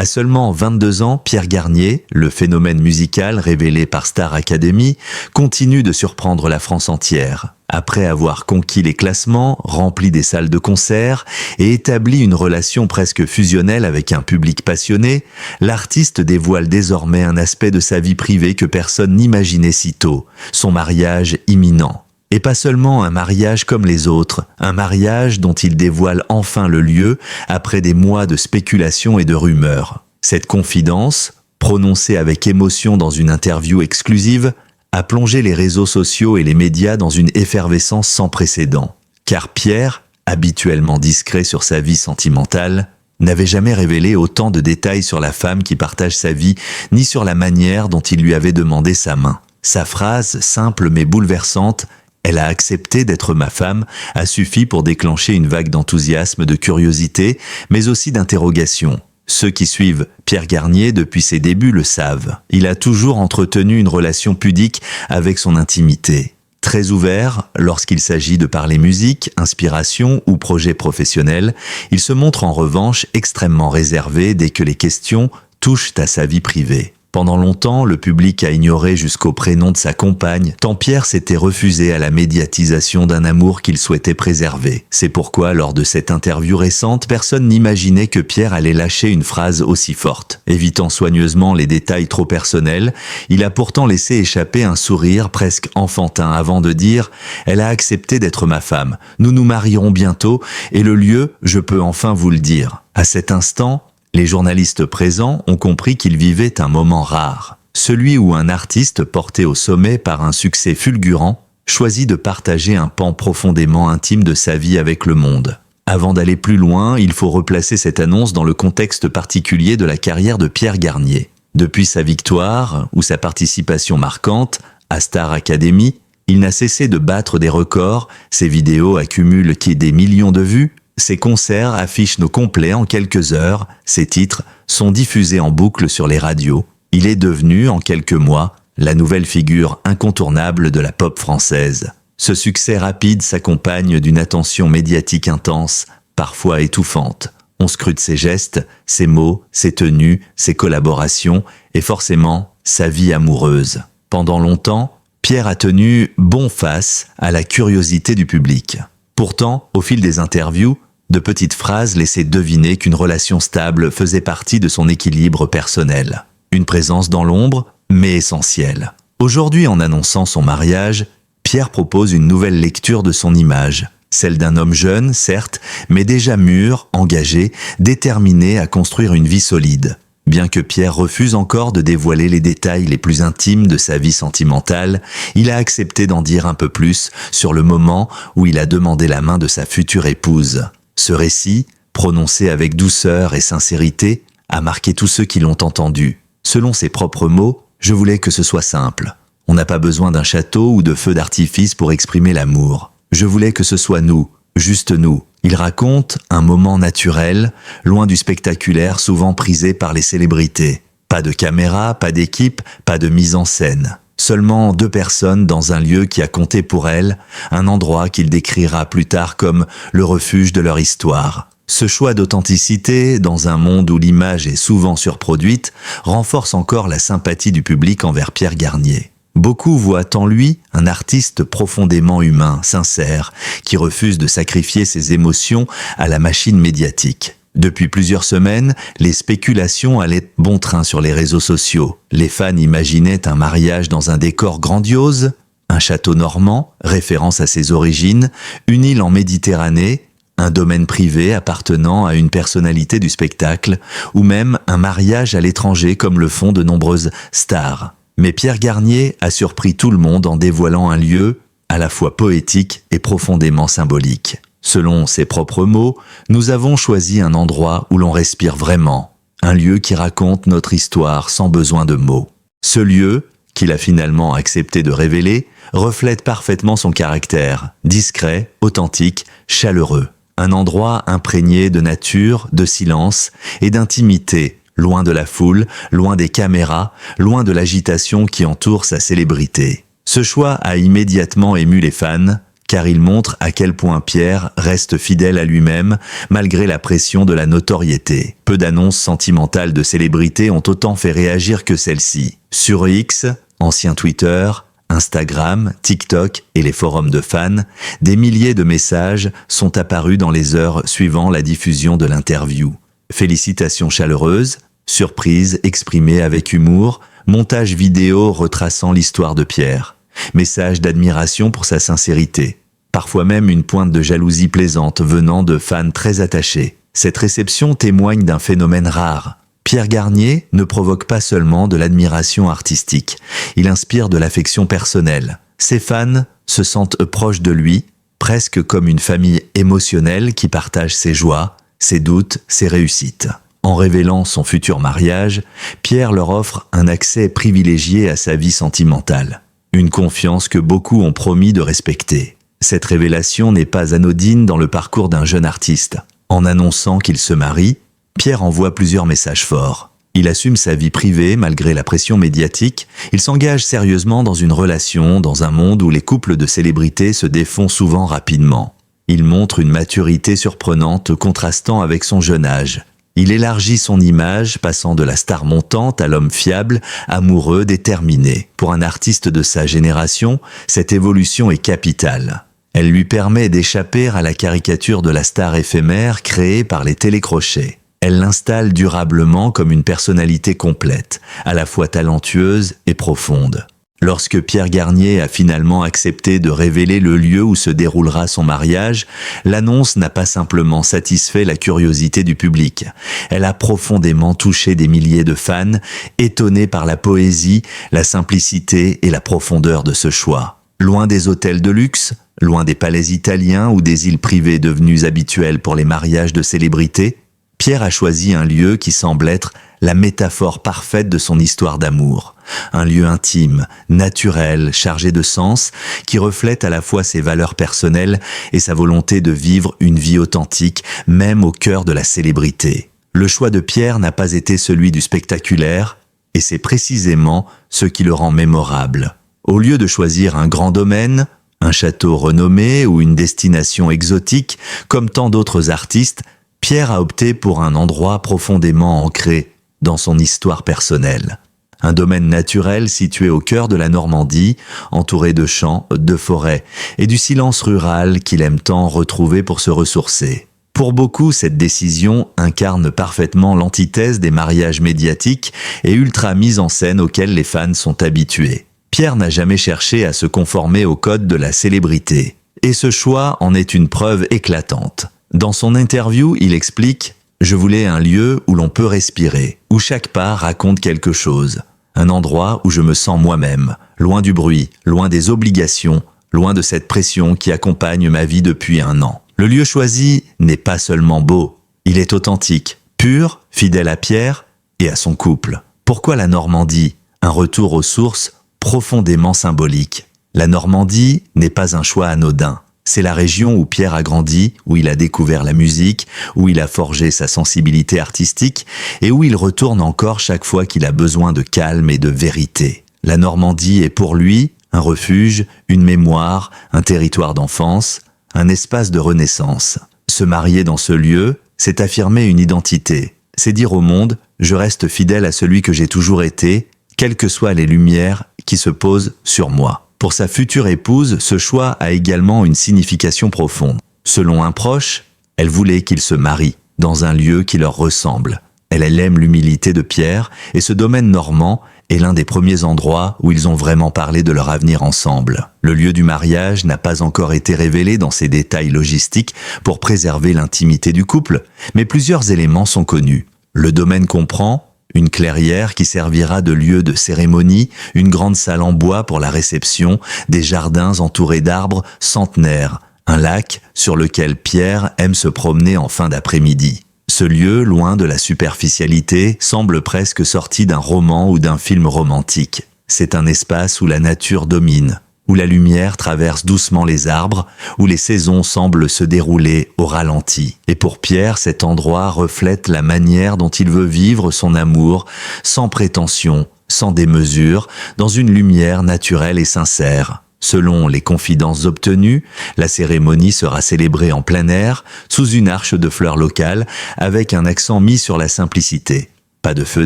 À seulement 22 ans, Pierre Garnier, le phénomène musical révélé par Star Academy, continue de surprendre la France entière. Après avoir conquis les classements, rempli des salles de concert et établi une relation presque fusionnelle avec un public passionné, l'artiste dévoile désormais un aspect de sa vie privée que personne n'imaginait si tôt, son mariage imminent. Et pas seulement un mariage comme les autres, un mariage dont il dévoile enfin le lieu après des mois de spéculation et de rumeurs. Cette confidence, prononcée avec émotion dans une interview exclusive, a plongé les réseaux sociaux et les médias dans une effervescence sans précédent. Car Pierre, habituellement discret sur sa vie sentimentale, n'avait jamais révélé autant de détails sur la femme qui partage sa vie, ni sur la manière dont il lui avait demandé sa main. Sa phrase, simple mais bouleversante, « Elle a accepté d'être ma femme » a suffi pour déclencher une vague d'enthousiasme, de curiosité, mais aussi d'interrogation. Ceux qui suivent Pierre Garnier depuis ses débuts le savent. Il a toujours entretenu une relation pudique avec son intimité. Très ouvert, lorsqu'il s'agit de parler musique, inspiration ou projet professionnel, il se montre en revanche extrêmement réservé dès que les questions touchent à sa vie privée. Pendant longtemps, le public a ignoré jusqu'au prénom de sa compagne, tant Pierre s'était refusé à la médiatisation d'un amour qu'il souhaitait préserver. C'est pourquoi, lors de cette interview récente, personne n'imaginait que Pierre allait lâcher une phrase aussi forte. Évitant soigneusement les détails trop personnels, il a pourtant laissé échapper un sourire presque enfantin avant de dire « Elle a accepté d'être ma femme. Nous nous marierons bientôt et le lieu, je peux enfin vous le dire. » À cet instant, les journalistes présents ont compris qu'il vivait un moment rare, celui où un artiste porté au sommet par un succès fulgurant choisit de partager un pan profondément intime de sa vie avec le monde. Avant d'aller plus loin, il faut replacer cette annonce dans le contexte particulier de la carrière de Pierre Garnier. Depuis sa victoire ou sa participation marquante à Star Academy, il n'a cessé de battre des records, ses vidéos accumulent des millions de vues, ses concerts affichent nos complets en quelques heures, ses titres sont diffusés en boucle sur les radios. Il est devenu, en quelques mois, la nouvelle figure incontournable de la pop française. Ce succès rapide s'accompagne d'une attention médiatique intense, parfois étouffante. On scrute ses gestes, ses mots, ses tenues, ses collaborations et forcément sa vie amoureuse. Pendant longtemps, Pierre a tenu bon face à la curiosité du public. Pourtant, au fil des interviews, de petites phrases laissaient deviner qu'une relation stable faisait partie de son équilibre personnel. Une présence dans l'ombre, mais essentielle. Aujourd'hui, en annonçant son mariage, Pierre propose une nouvelle lecture de son image. Celle d'un homme jeune, certes, mais déjà mûr, engagé, déterminé à construire une vie solide. Bien que Pierre refuse encore de dévoiler les détails les plus intimes de sa vie sentimentale, il a accepté d'en dire un peu plus sur le moment où il a demandé la main de sa future épouse. Ce récit, prononcé avec douceur et sincérité, a marqué tous ceux qui l'ont entendu. Selon ses propres mots, « Je voulais que ce soit simple. On n'a pas besoin d'un château ou de feux d'artifice pour exprimer l'amour. Je voulais que ce soit nous, juste nous. » Il raconte un moment naturel, loin du spectaculaire souvent prisé par les célébrités. Pas de caméra, pas d'équipe, pas de mise en scène. Seulement 2 personnes dans un lieu qui a compté pour elle, un endroit qu'il décrira plus tard comme le refuge de leur histoire. Ce choix d'authenticité, dans un monde où l'image est souvent surproduite, renforce encore la sympathie du public envers Pierre Garnier. Beaucoup voient en lui un artiste profondément humain, sincère, qui refuse de sacrifier ses émotions à la machine médiatique. Depuis plusieurs semaines, les spéculations allaient bon train sur les réseaux sociaux. Les fans imaginaient un mariage dans un décor grandiose, un château normand, référence à ses origines, une île en Méditerranée, un domaine privé appartenant à une personnalité du spectacle, ou même un mariage à l'étranger comme le font de nombreuses stars. Mais Pierre Garnier a surpris tout le monde en dévoilant un lieu à la fois poétique et profondément symbolique. Selon ses propres mots, nous avons choisi un endroit où l'on respire vraiment, un lieu qui raconte notre histoire sans besoin de mots. Ce lieu, qu'il a finalement accepté de révéler, reflète parfaitement son caractère, discret, authentique, chaleureux. Un endroit imprégné de nature, de silence et d'intimité, loin de la foule, loin des caméras, loin de l'agitation qui entoure sa célébrité. Ce choix a immédiatement ému les fans, car il montre à quel point Pierre reste fidèle à lui-même malgré la pression de la notoriété. Peu d'annonces sentimentales de célébrités ont autant fait réagir que celle-ci. Sur X, ancien Twitter, Instagram, TikTok et les forums de fans, des milliers de messages sont apparus dans les heures suivant la diffusion de l'interview. Félicitations chaleureuses, surprises exprimées avec humour, montage vidéo retraçant l'histoire de Pierre, messages d'admiration pour sa sincérité, parfois même une pointe de jalousie plaisante venant de fans très attachés. Cette réception témoigne d'un phénomène rare. Pierre Garnier ne provoque pas seulement de l'admiration artistique, il inspire de l'affection personnelle. Ses fans se sentent proches de lui, presque comme une famille émotionnelle qui partage ses joies, ses doutes, ses réussites. En révélant son futur mariage, Pierre leur offre un accès privilégié à sa vie sentimentale, une confiance que beaucoup ont promis de respecter. Cette révélation n'est pas anodine dans le parcours d'un jeune artiste. En annonçant qu'il se marie, Pierre envoie plusieurs messages forts. Il assume sa vie privée malgré la pression médiatique, il s'engage sérieusement dans une relation dans un monde où les couples de célébrités se défont souvent rapidement. Il montre une maturité surprenante contrastant avec son jeune âge. Il élargit son image, passant de la star montante à l'homme fiable, amoureux, déterminé. Pour un artiste de sa génération, cette évolution est capitale. Elle lui permet d'échapper à la caricature de la star éphémère créée par les télécrochets. Elle l'installe durablement comme une personnalité complète, à la fois talentueuse et profonde. Lorsque Pierre Garnier a finalement accepté de révéler le lieu où se déroulera son mariage, l'annonce n'a pas simplement satisfait la curiosité du public. Elle a profondément touché des milliers de fans, étonnés par la poésie, la simplicité et la profondeur de ce choix. Loin des hôtels de luxe, loin des palais italiens ou des îles privées devenues habituelles pour les mariages de célébrités, Pierre a choisi un lieu qui semble être la métaphore parfaite de son histoire d'amour. Un lieu intime, naturel, chargé de sens, qui reflète à la fois ses valeurs personnelles et sa volonté de vivre une vie authentique, même au cœur de la célébrité. Le choix de Pierre n'a pas été celui du spectaculaire, et c'est précisément ce qui le rend mémorable. Au lieu de choisir un grand domaine, un château renommé ou une destination exotique, comme tant d'autres artistes, Pierre a opté pour un endroit profondément ancré dans son histoire personnelle. Un domaine naturel situé au cœur de la Normandie, entouré de champs, de forêts et du silence rural qu'il aime tant retrouver pour se ressourcer. Pour beaucoup, cette décision incarne parfaitement l'antithèse des mariages médiatiques et ultra mise en scène auxquels les fans sont habitués. Pierre n'a jamais cherché à se conformer au code de la célébrité. Et ce choix en est une preuve éclatante. Dans son interview, il explique « Je voulais un lieu où l'on peut respirer, où chaque pas raconte quelque chose. Un endroit où je me sens moi-même, loin du bruit, loin des obligations, loin de cette pression qui accompagne ma vie depuis 1 an. Le lieu choisi n'est pas seulement beau, il est authentique, pur, fidèle à Pierre et à son couple. Pourquoi la Normandie? Un retour aux sources profondément symbolique. La Normandie n'est pas un choix anodin. C'est la région où Pierre a grandi, où il a découvert la musique, où il a forgé sa sensibilité artistique et où il retourne encore chaque fois qu'il a besoin de calme et de vérité. La Normandie est pour lui un refuge, une mémoire, un territoire d'enfance, un espace de renaissance. Se marier dans ce lieu, c'est affirmer une identité. C'est dire au monde « je reste fidèle à celui que j'ai toujours été », quelles que soient les lumières qui se posent sur moi. Pour sa future épouse, ce choix a également une signification profonde. Selon un proche, elle voulait qu'ils se marient dans un lieu qui leur ressemble. Elle aime l'humilité de Pierre et ce domaine normand est l'un des premiers endroits où ils ont vraiment parlé de leur avenir ensemble. Le lieu du mariage n'a pas encore été révélé dans ses détails logistiques pour préserver l'intimité du couple, mais plusieurs éléments sont connus. Le domaine comprend une clairière qui servira de lieu de cérémonie, une grande salle en bois pour la réception, des jardins entourés d'arbres centenaires, un lac sur lequel Pierre aime se promener en fin d'après-midi. Ce lieu, loin de la superficialité, semble presque sorti d'un roman ou d'un film romantique. C'est un espace où la nature domine, où la lumière traverse doucement les arbres, où les saisons semblent se dérouler au ralenti. Et pour Pierre, cet endroit reflète la manière dont il veut vivre son amour, sans prétention, sans démesure, dans une lumière naturelle et sincère. Selon les confidences obtenues, la cérémonie sera célébrée en plein air, sous une arche de fleurs locales, avec un accent mis sur la simplicité. Pas de feux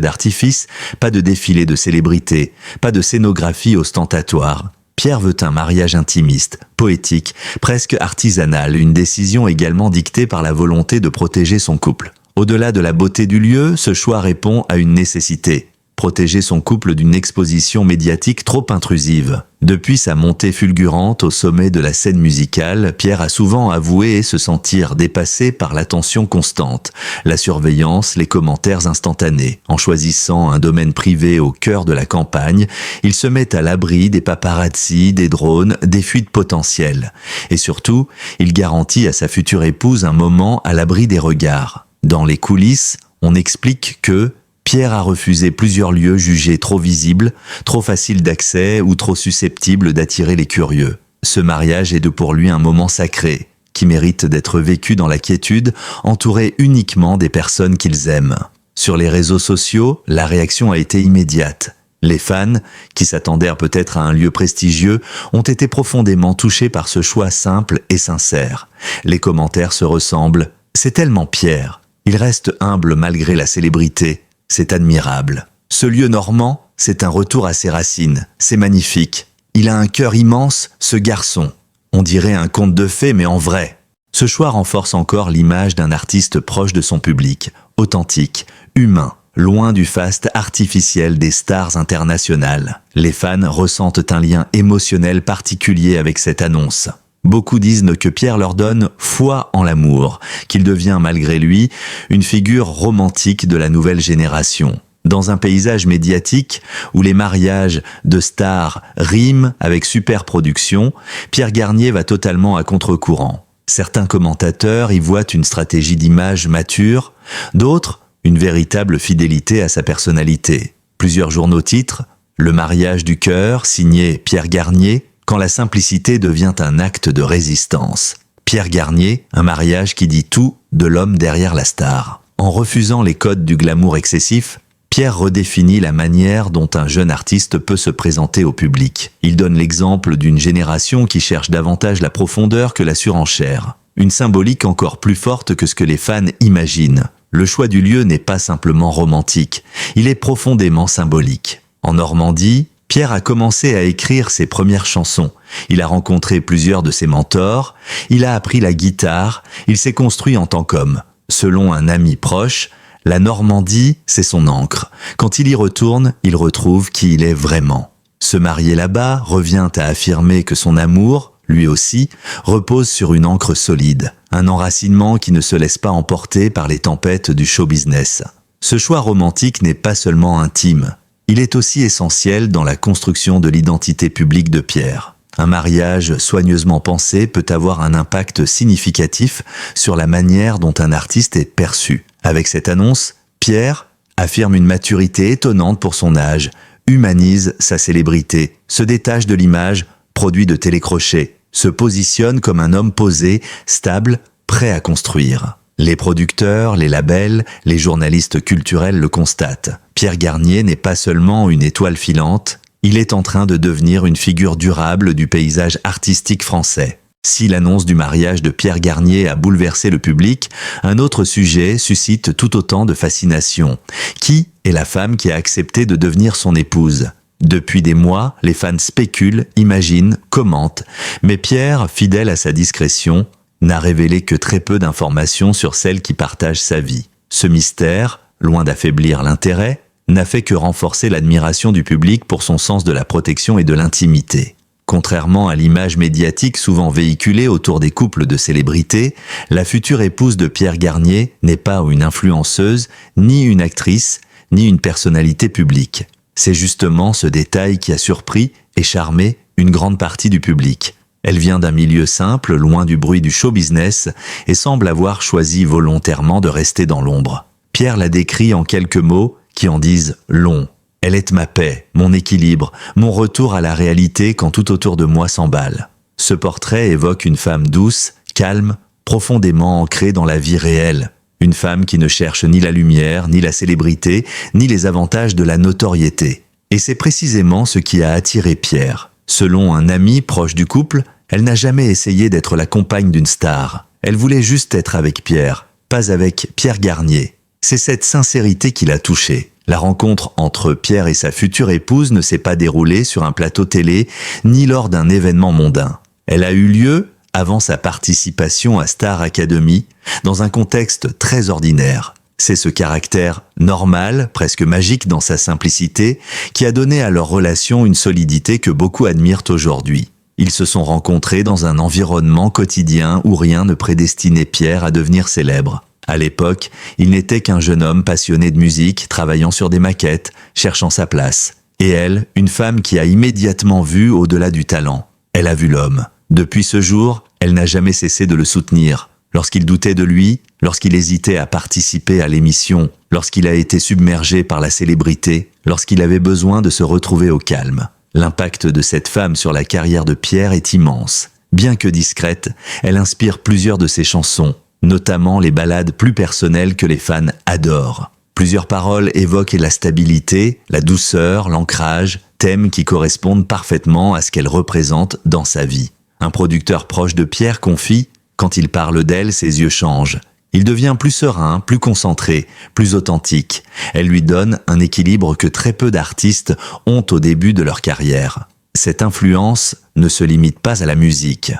d'artifice, pas de défilé de célébrités, pas de scénographie ostentatoire. Pierre veut un mariage intimiste, poétique, presque artisanal, une décision également dictée par la volonté de protéger son couple. Au-delà de la beauté du lieu, ce choix répond à une nécessité. Protéger son couple d'une exposition médiatique trop intrusive. Depuis sa montée fulgurante au sommet de la scène musicale, Pierre a souvent avoué se sentir dépassé par l'attention constante, la surveillance, les commentaires instantanés. En choisissant un domaine privé au cœur de la campagne, il se met à l'abri des paparazzis, des drones, des fuites potentielles. Et surtout, il garantit à sa future épouse un moment à l'abri des regards. Dans les coulisses, on explique que Pierre a refusé plusieurs lieux jugés trop visibles, trop faciles d'accès ou trop susceptibles d'attirer les curieux. Ce mariage est pour lui un moment sacré, qui mérite d'être vécu dans la quiétude, entouré uniquement des personnes qu'ils aiment. Sur les réseaux sociaux, la réaction a été immédiate. Les fans, qui s'attendèrent peut-être à un lieu prestigieux, ont été profondément touchés par ce choix simple et sincère. Les commentaires se ressemblent. C'est tellement Pierre. Il reste humble malgré la célébrité. C'est admirable. Ce lieu normand, c'est un retour à ses racines. C'est magnifique. Il a un cœur immense, ce garçon. On dirait un conte de fées, mais en vrai. Ce choix renforce encore l'image d'un artiste proche de son public, authentique, humain, loin du faste artificiel des stars internationales. Les fans ressentent un lien émotionnel particulier avec cette annonce. Beaucoup disent que Pierre leur donne foi en l'amour, qu'il devient malgré lui une figure romantique de la nouvelle génération. Dans un paysage médiatique où les mariages de stars riment avec superproduction, Pierre Garnier va totalement à contre-courant. Certains commentateurs y voient une stratégie d'image mature, d'autres une véritable fidélité à sa personnalité. Plusieurs journaux titrent « Le mariage du cœur » signé Pierre Garnier, quand la simplicité devient un acte de résistance. Pierre Garnier, un mariage qui dit tout de l'homme derrière la star. En refusant les codes du glamour excessif, Pierre redéfinit la manière dont un jeune artiste peut se présenter au public. Il donne l'exemple d'une génération qui cherche davantage la profondeur que la surenchère. Une symbolique encore plus forte que ce que les fans imaginent. Le choix du lieu n'est pas simplement romantique, il est profondément symbolique. En Normandie, Pierre a commencé à écrire ses premières chansons. Il a rencontré plusieurs de ses mentors, il a appris la guitare, il s'est construit en tant qu'homme. Selon un ami proche, la Normandie, c'est son ancre. Quand il y retourne, il retrouve qui il est vraiment. Se marier là-bas revient à affirmer que son amour, lui aussi, repose sur une ancre solide. Un enracinement qui ne se laisse pas emporter par les tempêtes du show business. Ce choix romantique n'est pas seulement intime. Il est aussi essentiel dans la construction de l'identité publique de Pierre. Un mariage soigneusement pensé peut avoir un impact significatif sur la manière dont un artiste est perçu. Avec cette annonce, Pierre affirme une maturité étonnante pour son âge, humanise sa célébrité, se détache de l'image, produit de télécrochets, se positionne comme un homme posé, stable, prêt à construire. Les producteurs, les labels, les journalistes culturels le constatent. Pierre Garnier n'est pas seulement une étoile filante, il est en train de devenir une figure durable du paysage artistique français. Si l'annonce du mariage de Pierre Garnier a bouleversé le public, un autre sujet suscite tout autant de fascination. Qui est la femme qui a accepté de devenir son épouse ? Depuis des mois, les fans spéculent, imaginent, commentent, mais Pierre, fidèle à sa discrétion, n'a révélé que très peu d'informations sur celle qui partage sa vie. Ce mystère, loin d'affaiblir l'intérêt, n'a fait que renforcer l'admiration du public pour son sens de la protection et de l'intimité. Contrairement à l'image médiatique souvent véhiculée autour des couples de célébrités, la future épouse de Pierre Garnier n'est pas une influenceuse, ni une actrice, ni une personnalité publique. C'est justement ce détail qui a surpris et charmé une grande partie du public. Elle vient d'un milieu simple, loin du bruit du show business, et semble avoir choisi volontairement de rester dans l'ombre. Pierre la décrit en quelques mots qui en disent long. Elle est ma paix, mon équilibre, mon retour à la réalité quand tout autour de moi s'emballe. Ce portrait évoque une femme douce, calme, profondément ancrée dans la vie réelle. Une femme qui ne cherche ni la lumière, ni la célébrité, ni les avantages de la notoriété. Et c'est précisément ce qui a attiré Pierre. Selon un ami proche du couple, elle n'a jamais essayé d'être la compagne d'une star. Elle voulait juste être avec Pierre, pas avec Pierre Garnier. C'est cette sincérité qui l'a touchée. La rencontre entre Pierre et sa future épouse ne s'est pas déroulée sur un plateau télé, ni lors d'un événement mondain. Elle a eu lieu avant sa participation à Star Academy, dans un contexte très ordinaire. C'est ce caractère normal, presque magique dans sa simplicité, qui a donné à leur relation une solidité que beaucoup admirent aujourd'hui. Ils se sont rencontrés dans un environnement quotidien où rien ne prédestinait Pierre à devenir célèbre. À l'époque, il n'était qu'un jeune homme passionné de musique, travaillant sur des maquettes, cherchant sa place. Et elle, une femme qui a immédiatement vu au-delà du talent. Elle a vu l'homme. Depuis ce jour, elle n'a jamais cessé de le soutenir. Lorsqu'il doutait de lui, lorsqu'il hésitait à participer à l'émission, lorsqu'il a été submergé par la célébrité, lorsqu'il avait besoin de se retrouver au calme. L'impact de cette femme sur la carrière de Pierre est immense. Bien que discrète, elle inspire plusieurs de ses chansons, notamment les ballades plus personnelles que les fans adorent. Plusieurs paroles évoquent la stabilité, la douceur, l'ancrage, thèmes qui correspondent parfaitement à ce qu'elle représente dans sa vie. Un producteur proche de Pierre confie « Quand il parle d'elle, ses yeux changent. Il devient plus serein, plus concentré, plus authentique. Elle lui donne un équilibre que très peu d'artistes ont au début de leur carrière. Cette influence ne se limite pas à la musique.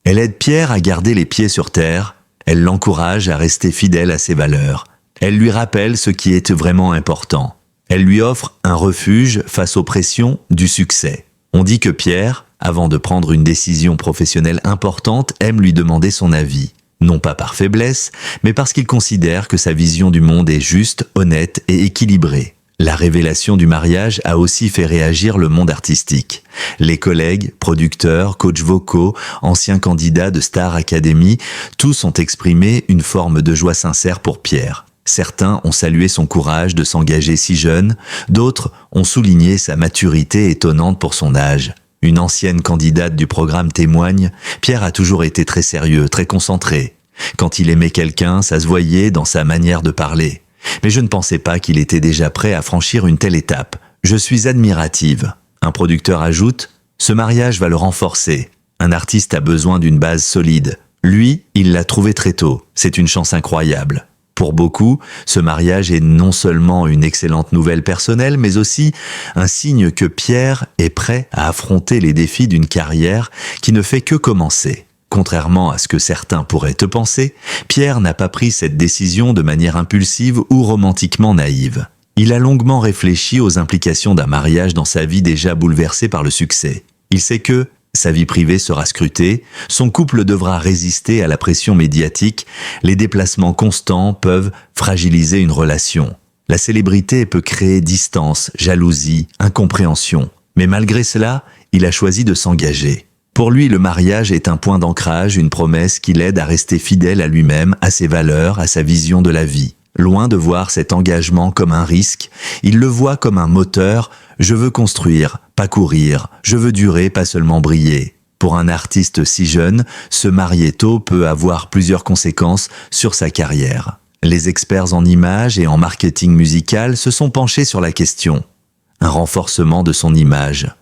Elle aide Pierre à garder les pieds sur terre. Elle l'encourage à rester fidèle à ses valeurs. Elle lui rappelle ce qui est vraiment important. Elle lui offre un refuge face aux pressions du succès. On dit que Pierre, avant de prendre une décision professionnelle importante, aime lui demander son avis. Non pas par faiblesse, mais parce qu'il considère que sa vision du monde est juste, honnête et équilibrée. La révélation du mariage a aussi fait réagir le monde artistique. Les collègues, producteurs, coachs vocaux, anciens candidats de Star Academy, tous ont exprimé une forme de joie sincère pour Pierre. Certains ont salué son courage de s'engager si jeune, d'autres ont souligné sa maturité étonnante pour son âge. Une ancienne candidate du programme témoigne, Pierre a toujours été très sérieux, très concentré. Quand il aimait quelqu'un, ça se voyait dans sa manière de parler. Mais je ne pensais pas qu'il était déjà prêt à franchir une telle étape. Je suis admirative. Un producteur ajoute, ce mariage va le renforcer. Un artiste a besoin d'une base solide. Lui, il l'a trouvé très tôt. C'est une chance incroyable. Pour beaucoup, ce mariage est non seulement une excellente nouvelle personnelle, mais aussi un signe que Pierre est prêt à affronter les défis d'une carrière qui ne fait que commencer. Contrairement à ce que certains pourraient te penser, Pierre n'a pas pris cette décision de manière impulsive ou romantiquement naïve. Il a longuement réfléchi aux implications d'un mariage dans sa vie déjà bouleversée par le succès. Il sait que sa vie privée sera scrutée, son couple devra résister à la pression médiatique, les déplacements constants peuvent fragiliser une relation. La célébrité peut créer distance, jalousie, incompréhension. Mais malgré cela, il a choisi de s'engager. Pour lui, le mariage est un point d'ancrage, une promesse qui l'aide à rester fidèle à lui-même, à ses valeurs, à sa vision de la vie. Loin de voir cet engagement comme un risque, il le voit comme un moteur. Je veux construire, pas courir. Je veux durer, pas seulement briller. Pour un artiste si jeune, se marier tôt peut avoir plusieurs conséquences sur sa carrière. Les experts en images et en marketing musical se sont penchés sur la question. Un renforcement de son image.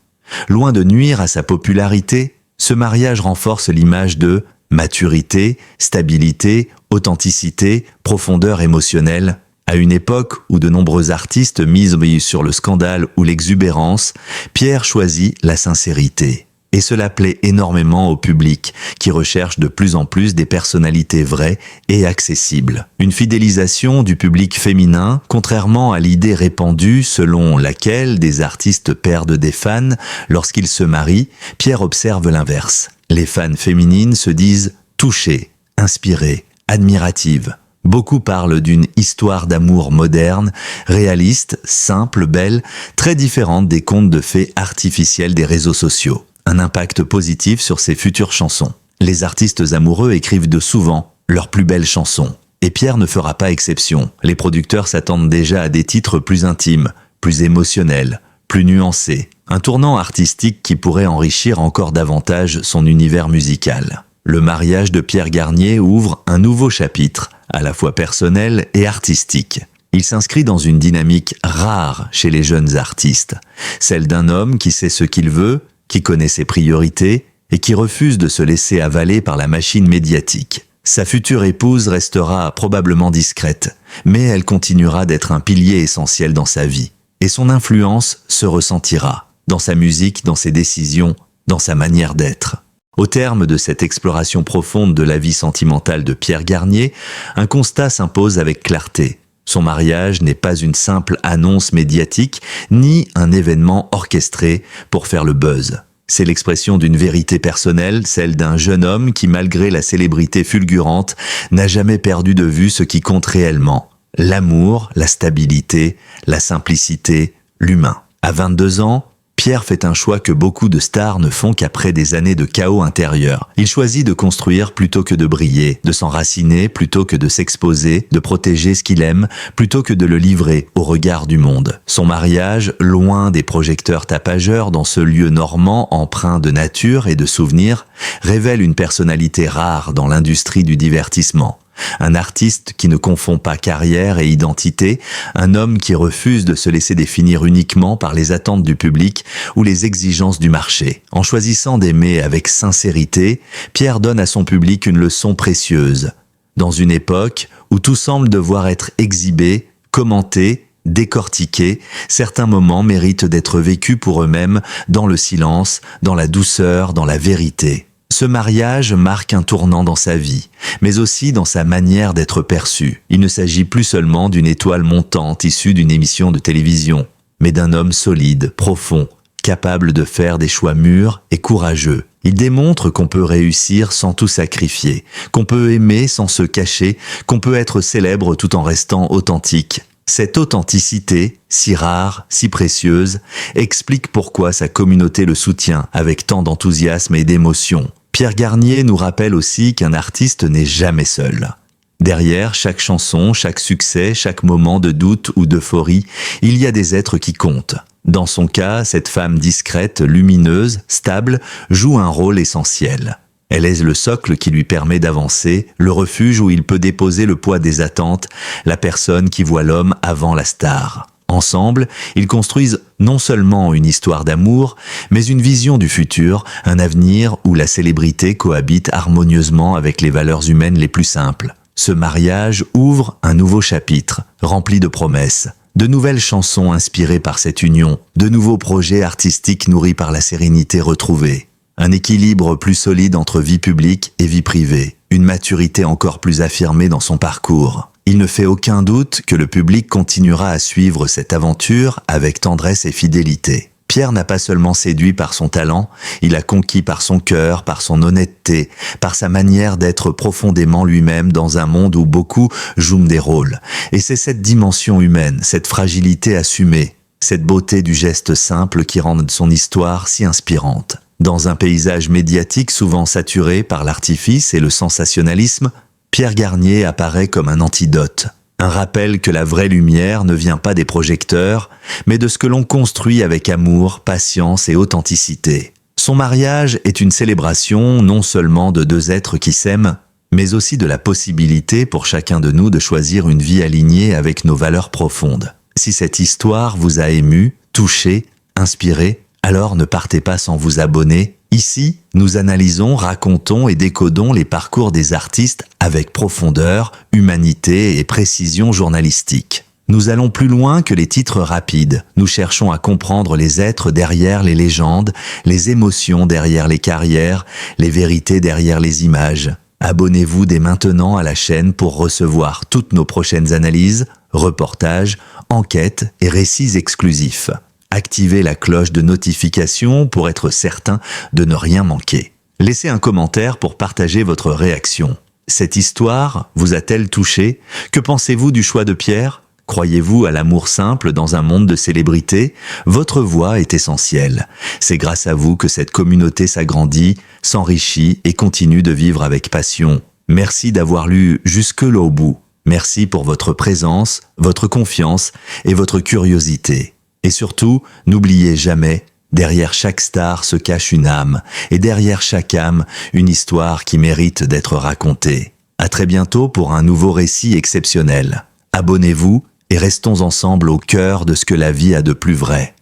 Loin de nuire à sa popularité, ce mariage renforce l'image de maturité, stabilité, authenticité, profondeur émotionnelle. À une époque où de nombreux artistes misent sur le scandale ou l'exubérance, Pierre choisit la sincérité. Et cela plaît énormément au public, qui recherche de plus en plus des personnalités vraies et accessibles. Une fidélisation du public féminin, contrairement à l'idée répandue selon laquelle des artistes perdent des fans lorsqu'ils se marient, Pierre observe l'inverse. Les fans féminines se disent touchées, inspirées, admiratives. Beaucoup parlent d'une histoire d'amour moderne, réaliste, simple, belle, très différente des contes de fées artificiels des réseaux sociaux. Un impact positif sur ses futures chansons. Les artistes amoureux écrivent de souvent leurs plus belles chansons. Et Pierre ne fera pas exception. Les producteurs s'attendent déjà à des titres plus intimes, plus émotionnels, plus nuancés. Un tournant artistique qui pourrait enrichir encore davantage son univers musical. Le mariage de Pierre Garnier ouvre un nouveau chapitre, à la fois personnel et artistique. Il s'inscrit dans une dynamique rare chez les jeunes artistes, celle d'un homme qui sait ce qu'il veut, qui connaît ses priorités et qui refuse de se laisser avaler par la machine médiatique. Sa future épouse restera probablement discrète, mais elle continuera d'être un pilier essentiel dans sa vie. Et son influence se ressentira, dans sa musique, dans ses décisions, dans sa manière d'être. Au terme de cette exploration profonde de la vie sentimentale de Pierre Garnier, un constat s'impose avec clarté. Son mariage n'est pas une simple annonce médiatique, ni un événement orchestré pour faire le buzz. C'est l'expression d'une vérité personnelle, celle d'un jeune homme qui, malgré la célébrité fulgurante, n'a jamais perdu de vue ce qui compte réellement. L'amour, la stabilité, la simplicité, l'humain. À 22 ans, Pierre fait un choix que beaucoup de stars ne font qu'après des années de chaos intérieur. Il choisit de construire plutôt que de briller, de s'enraciner plutôt que de s'exposer, de protéger ce qu'il aime plutôt que de le livrer au regard du monde. Son mariage, loin des projecteurs tapageurs dans ce lieu normand empreint de nature et de souvenirs, révèle une personnalité rare dans l'industrie du divertissement. Un artiste qui ne confond pas carrière et identité, un homme qui refuse de se laisser définir uniquement par les attentes du public ou les exigences du marché. En choisissant d'aimer avec sincérité, Pierre donne à son public une leçon précieuse. Dans une époque où tout semble devoir être exhibé, commenté, décortiqué, certains moments méritent d'être vécus pour eux-mêmes dans le silence, dans la douceur, dans la vérité. Ce mariage marque un tournant dans sa vie, mais aussi dans sa manière d'être perçu. Il ne s'agit plus seulement d'une étoile montante issue d'une émission de télévision, mais d'un homme solide, profond, capable de faire des choix mûrs et courageux. Il démontre qu'on peut réussir sans tout sacrifier, qu'on peut aimer sans se cacher, qu'on peut être célèbre tout en restant authentique. Cette authenticité, si rare, si précieuse, explique pourquoi sa communauté le soutient avec tant d'enthousiasme et d'émotion. Pierre Garnier nous rappelle aussi qu'un artiste n'est jamais seul. Derrière chaque chanson, chaque succès, chaque moment de doute ou d'euphorie, il y a des êtres qui comptent. Dans son cas, cette femme discrète, lumineuse, stable, joue un rôle essentiel. Elle est le socle qui lui permet d'avancer, le refuge où il peut déposer le poids des attentes, la personne qui voit l'homme avant la star. Ensemble, ils construisent non seulement une histoire d'amour, mais une vision du futur, un avenir où la célébrité cohabite harmonieusement avec les valeurs humaines les plus simples. Ce mariage ouvre un nouveau chapitre, rempli de promesses, de nouvelles chansons inspirées par cette union, de nouveaux projets artistiques nourris par la sérénité retrouvée. Un équilibre plus solide entre vie publique et vie privée, une maturité encore plus affirmée dans son parcours. Il ne fait aucun doute que le public continuera à suivre cette aventure avec tendresse et fidélité. Pierre n'a pas seulement séduit par son talent, il a conquis par son cœur, par son honnêteté, par sa manière d'être profondément lui-même dans un monde où beaucoup jouent des rôles. Et c'est cette dimension humaine, cette fragilité assumée, cette beauté du geste simple qui rendent son histoire si inspirante. Dans un paysage médiatique souvent saturé par l'artifice et le sensationnalisme, Pierre Garnier apparaît comme un antidote. Un rappel que la vraie lumière ne vient pas des projecteurs, mais de ce que l'on construit avec amour, patience et authenticité. Son mariage est une célébration non seulement de deux êtres qui s'aiment, mais aussi de la possibilité pour chacun de nous de choisir une vie alignée avec nos valeurs profondes. Si cette histoire vous a ému, touché, inspiré, alors ne partez pas sans vous abonner. Ici, nous analysons, racontons et décodons les parcours des artistes avec profondeur, humanité et précision journalistique. Nous allons plus loin que les titres rapides. Nous cherchons à comprendre les êtres derrière les légendes, les émotions derrière les carrières, les vérités derrière les images. Abonnez-vous dès maintenant à la chaîne pour recevoir toutes nos prochaines analyses, reportages, enquêtes et récits exclusifs. Activez la cloche de notification pour être certain de ne rien manquer. Laissez un commentaire pour partager votre réaction. Cette histoire vous a-t-elle touché? Que pensez-vous du choix de Pierre? Croyez-vous à l'amour simple dans un monde de célébrités? Votre voix est essentielle. C'est grâce à vous que cette communauté s'agrandit, s'enrichit et continue de vivre avec passion. Merci d'avoir lu jusque-là au bout. Merci pour votre présence, votre confiance et votre curiosité. Et surtout, n'oubliez jamais, derrière chaque star se cache une âme, et derrière chaque âme, une histoire qui mérite d'être racontée. À très bientôt pour un nouveau récit exceptionnel. Abonnez-vous et restons ensemble au cœur de ce que la vie a de plus vrai.